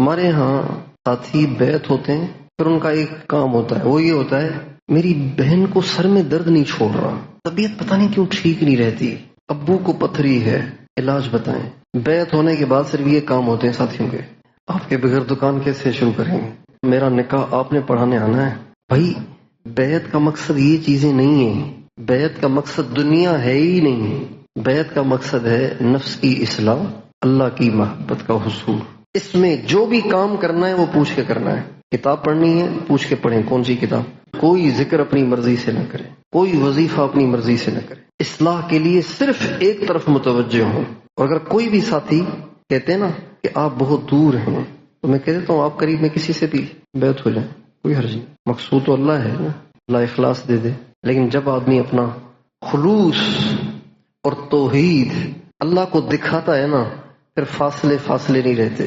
ہمارے ہاں ساتھی بیعت ہوتے ہیں، پھر ان کا ایک کام ہوتا ہے، وہ یہ ہوتا ہے میری بہن کو سر میں درد نہیں چھوڑ رہا، طبیعت پتہ نہیں کیوں ٹھیک نہیں رہتی، ابو کو پتھری ہے، علاج بتائیں۔ بیعت ہونے کے بعد صرف یہ کام ہوتے ہیں ساتھیوں کے، آپ کے بغیر دکان کیسے شروع کریں گے، میرا نکاح آپ نے پڑھانے آنا ہے۔ بھائی بیعت کا مقصد یہ چیزیں نہیں ہیں، بیعت کا مقصد دنیا ہے ہی نہیں، بیعت کا مقصد ہے نفس کی اصلاح، اللہ کی محبت کا حصول۔ اس میں جو بھی کام کرنا ہے وہ پوچھ کے کرنا ہے۔ کتاب پڑھنی ہے پوچھ کے پڑھیں، کون سی کتاب، کوئی ذکر اپنی مرضی سے نہ کرے، کوئی وظیفہ اپنی مرضی سے نہ کرے، اصلاح کے لیے صرف ایک طرف متوجہ ہوں۔ اور اگر کوئی بھی ساتھی کہتے ہیں نا کہ آپ بہت دور ہیں، تو میں کہہ دیتا ہوں آپ قریب میں کسی سے بھی بیعت ہو جائیں، کوئی حرج نہیں، مقصود تو اللہ ہے نا، اللہ اخلاص دے دے۔ لیکن جب آدمی اپنا خلوص اور توحید اللہ کو دکھاتا ہے نا، پھر فاصلے نہیں رہتے۔